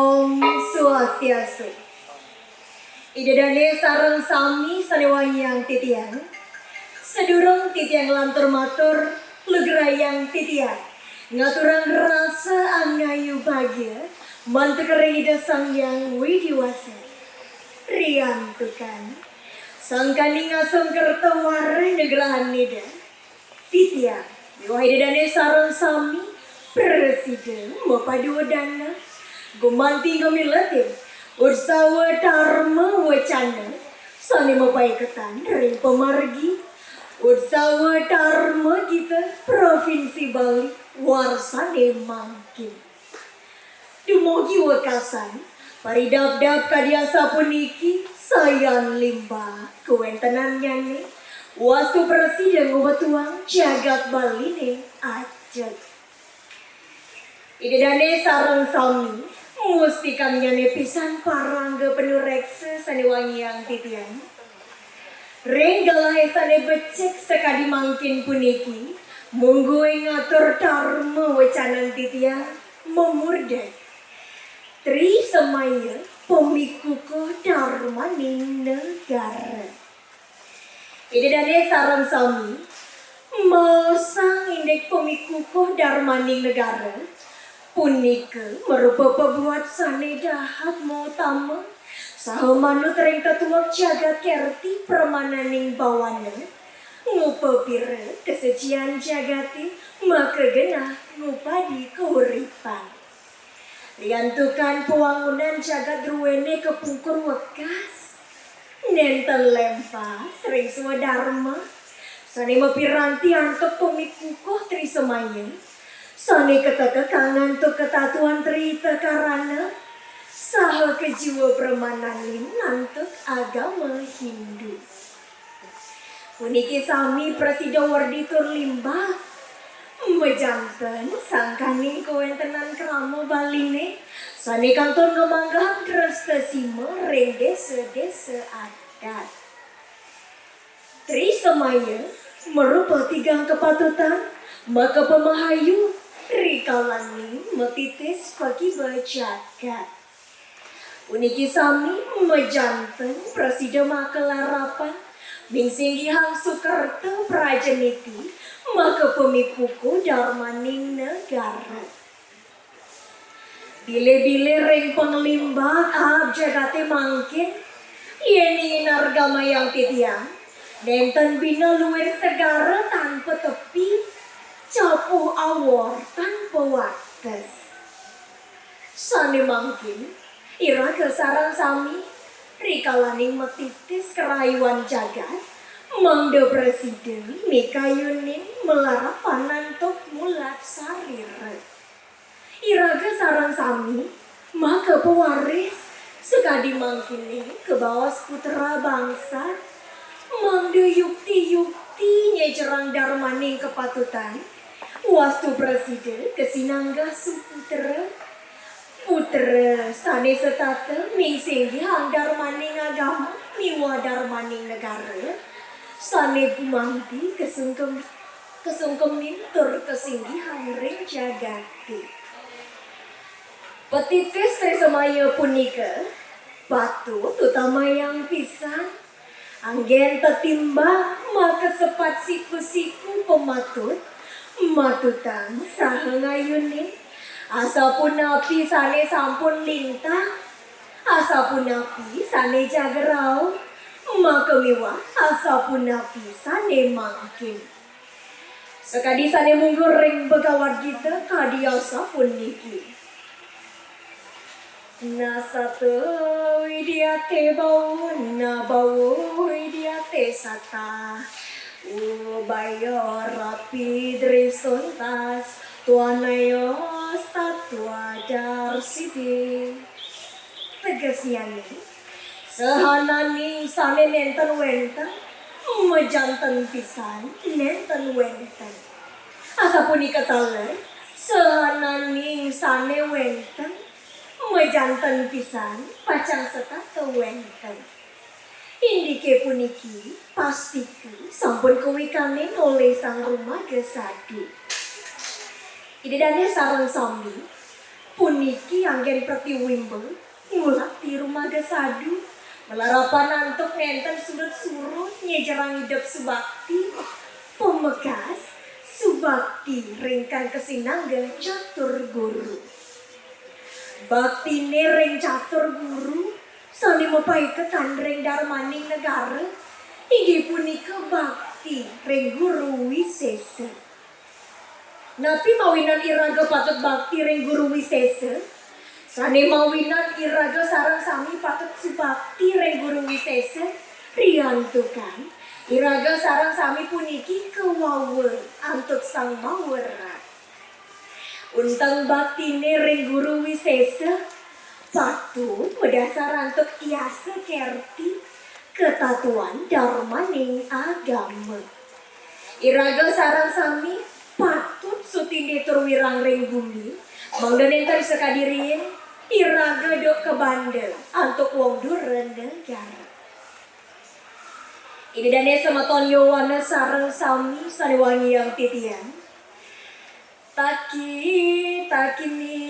Om Swastiastu. Idedane sareng sami sanewayang titiang. Sedurung titiang lantur matur legrayang titiang. Ngaturang rasa angayu bahagia mantekering ida sangyang widiwasa. Riantukan sangkani ngasem kertawar negerahan nida. Titiang diwahidedane sareng sami presiden mapadu dana gumanti ngamilatin ursawa dharma wacana sani mapaiketan ring pemargi ursawa dharma kita provinsi Bali warsane mangkin dumugi wekasan paridap-dap kadiasa puniki sayan limbah kewentenan nyane wastu presiden ngobatuang jagat Bali ne ajak. Idedane sareng sami mustikan nyane pisan parangga penuh reksa sanewangi yang titian. Renggalahe sane becek sekadi mangkin puniki mungguwe ngatur dharma wacanan titian memurdak. Tri semaya pemikuko dharma ning negara. Idedane sareng sami mausang indek pemikuko dharma ning negara. Punika merupa pebuat sane dahat mautama saha manut ring ketua jagat kerti permananing bawana ngupepira kesucian jagati maka genah ngupadi keuripan liantukan pewangunan jagat ruwene kepungkur wekas nenten lempa sering swadharma sane mapiranti antuk pemikukoh tri semaya sane ketekekangan tu ketatuan terita karana saha kejiwa permananin nantuk agama Hindu. Puniki sami presida wardi tur limbah mejanten sangkaning kewentenan krama Baline sane kantor ngemanggahan Krestasima ring desa-desa adat. Tri semaya merupa tigang kepatutan maka pemahayu rikalani metitis bagi bajagat. Uniki sami mejanten presida makelarapan bingsingihang Soekarto prajaniti maka pemikuku dharmaning negara. Bile-bile ring penglimbah ahab jagate mangkin yeni nargama yang titiang nenten bina luwer segara tanpa tepi capuh awor tanpa wates. Sane mangkin iraga sarang sami rikalaning metitis kerayuan jagat mangda presiden mikayunin melarapanan tok mulat sarir. Iraga sarang sami maka pewaris sekadi mangkini ke bawah putra bangsa mangda yukti-yukti nyejerang darmaning kepatutan wastu presiden kesinangga suputra putra sane setata mingsinggi hang darmaning agama miwa darmaning negara sane gumanti kesungkem tur kesinggi hang ring jagati. Petitis trisemaya punika patut utama yang pisan anggen tetimbang maka sepat siku-siku pematut matutan saha ngayunin asapun napi sane sampun lintang asapun napi sane jagerau maka miwah asapun napi sane mangkin sekadi sane munggur ring begawat kita kadi asapun niki nasatu widiate bau na bau widiate sata ubayo rapi drisontas tuanayos tatua darsibi tegasnya nih sehanani sane nenten wenten mejanten pisan nenten wenten asapun ikatalan sehanani sane wenten mejanten pisan pacang setata wenten indike puniki pastiku sampun kewikanen oleh sang rumah gesadu idedane sareng sami puniki anggen pratiwimbe ngulak di rumah gesadu melarapan nantuk nenten surut-surut nyejerang hidup subakti pemegas subakti ringkan kesinangga catur guru bakti ring catur guru sani mepaiketan ring darmaning negara inggih punika bakti ring guru wisesa. Napi mawinan iraga patut bakti ring guru wisesa. Sane mawinan iraga sareng sami patut subakti ring guru wisesa. Riyantukan iraga sareng sami puniki kewawe antuk sang mawera. Untang baktine ring guru wisesa patut berdasar antuk iasa kerti ketatuan darmaning agama. Iraga sareng sami patut sutinde turwirang ring bumi mangdanen tari sekadirin iraga dok ke bandel antuk wong duren negara. Ini dane sematon yowana sareng sami sanewangi yang titian taki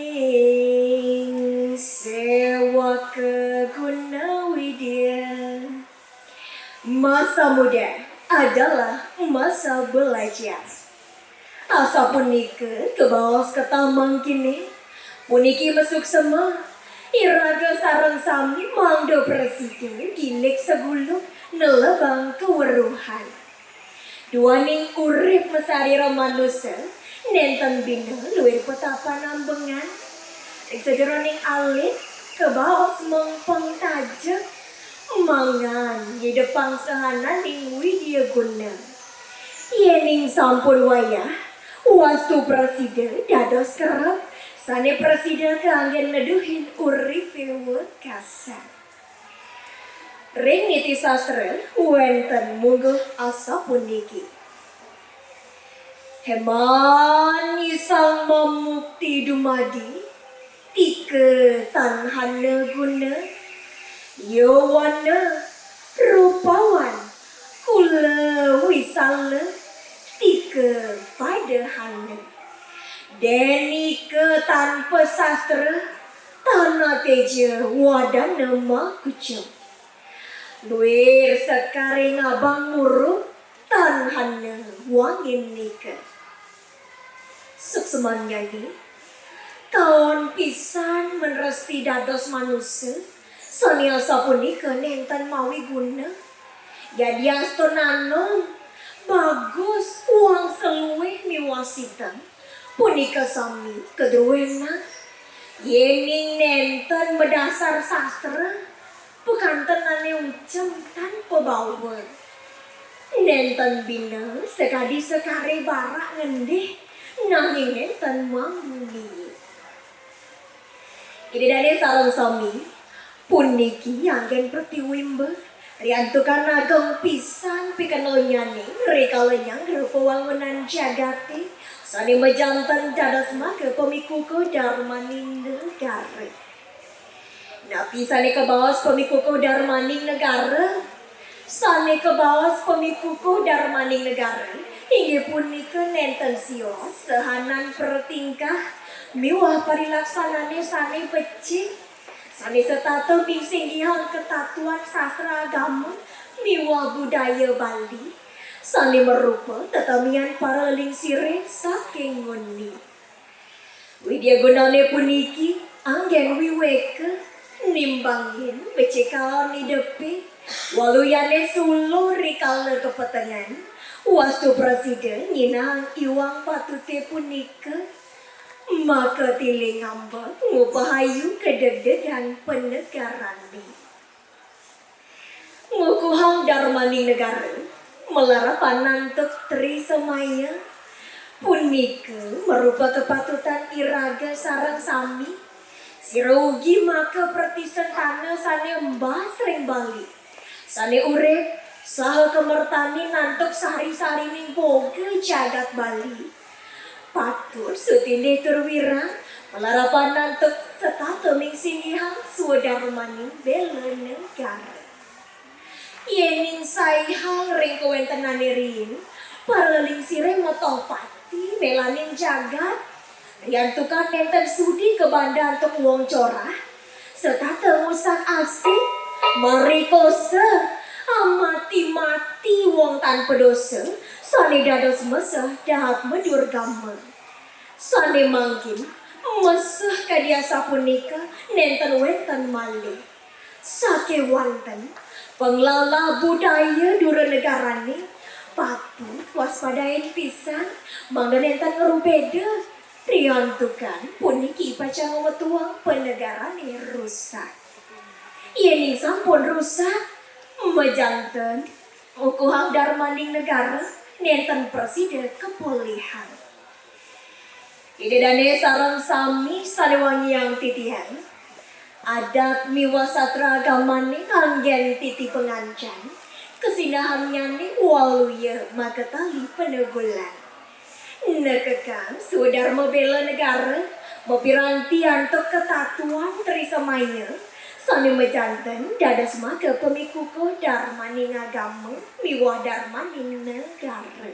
ning sewa keguna widya. Masa muda adalah masa belajar. Asa punike kebawas ketamang kini puniki mesuk sema iraga sareng sami mangdo presiden gilik seguluk nelebang keweruhan duaning urip mesarira manusia nenten bina luwih petapan ambengan ing sejeroning alit kebawas mengpeng tajek mangan di depan sehana ning widya guna yening sampun wayah wastu presiden dados kerep sane presiden keanggen neduhin uripe wekasan. Ring niti sastra wenten mungguh asa puniki. Heman isang memukti dumadi tike tanhana guna yowana rupawan kula wisala tike padahana deni ke tanpa sastra tanah teja wadana makucap luir sekaring abang muruk tanhana wangin nika sukseman gani kawan pisan menresti dados manusia sonia sapunika nenten mawi guna jadi astonanom bagus uang seluwih miwasitan punika sami kedruena yening nenten medasar sastra pekanten ane ucem tanpa bawa nenten bina sekadi sekare barak ngendih nanging nenten mamuni. Ini dari sarang sami puniki anggen pratiwimbe riantukan ageng pisan pikanonyane rekalenyang rupa wangunan jagati sani mejantan dadas maka pemikuko darmaning negara. Napi sani kebawas pemikuko darmaning negara sani kebawas pemikuko darmaning negara hingga punika nenten sios sehanan pertingkah miwah parilaksanane sani becik sani setata bingsinggihan ketatuan sastra agama miwah budaya Bali sani merupa tetamian para lingsire saking ngoni. Widya gunane puniki anggen wiweke nimbangin becekawan hidepe waluyane suluh rikala kepetengan wastu presiden nyinang iwang patute punika maka tiling ngambek ngupahayu kedeg-degan penegaran ni ngukuhang darmaning negara melarapan nantuk tri semaya punika merupa kepatutan iraga sareng sami sirugi maka pertisen tanah sane mbah sering balik sane urip saha kemertani nantuk sari-sari ning boga jagat Bali patut sutinde turwira melarapan nantuk setata ming singgihan sudarmaning bela negara. Yening saihang ring kewentenane rin para lingsire motopati melaning jagat Riantukan nenten sudi ke banda untuk wong corah. Serta tengusak asik. Mari kose. Amati-mati wong tanpa dosa. Sane dados mesah dahat medur gamer. Sane mangkin. Mesah kadiasa punika. Nenten wenten malih. Sake wanten. Pengelola budaya dura negarane. Patut waspadain pisan. Mangga nenten ngerubeda. Riantukan puniki pacang wetuang penegarane rusak. Yening sampun rusak, mejanten ukuhang darmaning negara nenten presiden kepulihan. Idedane sareng sami salewangi yang titihan. Adat miwasatra agamane anggen titi pengancan. Kesinahannya waluya maketali penegulan. Nekekang sudharma bela negara mapiranti antuk ketatuan trisamaya sane mejanten dadas maga pemikuko darmaning agama miwah darmaning negara.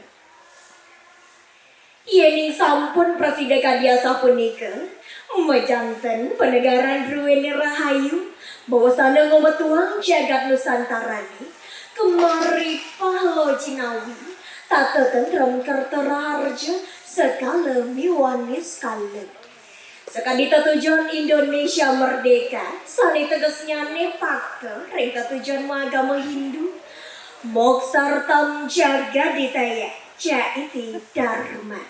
Yening sampun presiden kadiasa punika mejanten penegaran ruwene rahayu bahwasana ngometuang jagat nusantarani kemari pahlo jinawi tata tentrem kertera harja segala miwanis kala. Sekadita tujuan Indonesia merdeka, sani tegesnya nepakte, rengka tujuan agama Hindu, moksartam jaga ditaya, jaiti dharma.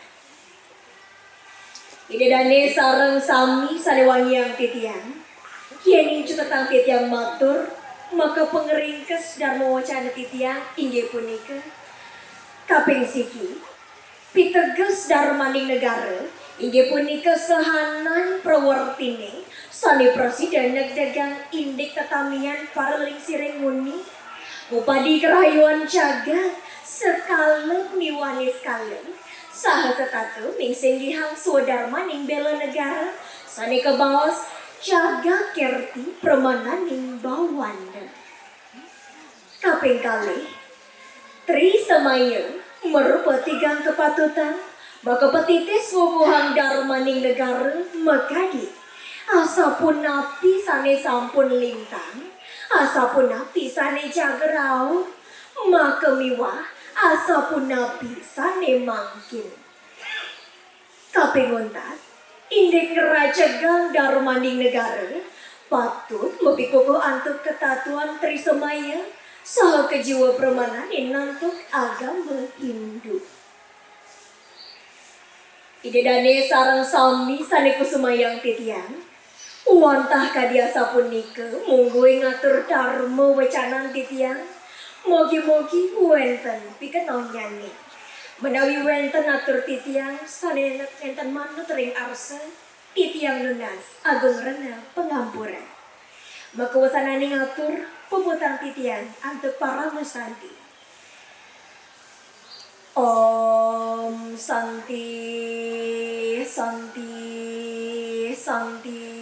Idedane sareng sami salewangi yang titian, yening cutetang titiang matur, maka pengeringkes dharma wacana titiang inggih punika. Kaping siki, piteges darmaning negara, inggih punika sehanan prawartine, sane presiden negdagang indik tetamian pareling sireng muni, upadi kerayuan jagat, sekala miwanis kala, saha setatu mingsinggihang swadarmaning bela negara, sane kebaos jaga kerti permananing bawanda. Kaping kalih, Trisamaya merupa tigang kepatutan maka petitis wubuhang darmaning negara makadi asapun napi sane sampun lintang asapun napi sane jagerau maka miwah asapun napi sane mangkin. Kaping untat indik ngerajagang darmaning negara patut mepikuku antuk ketatuan Trisamaya saha kejiwa permananing nantuk agama Hindu. Idedane sareng sami sane kusumayang titiang, wantah kadiasa punika mungguing ngatur dharma wacanan titiang, mogi-mogi wenten pikenon nyanyi. Menawi wenten atur titiang sane enten manut ring arsa, titiang lunas agung rena pengampuran. Maka wasanane ngatur pemutang titian untuk para musanti. Om Santi Santi Santi.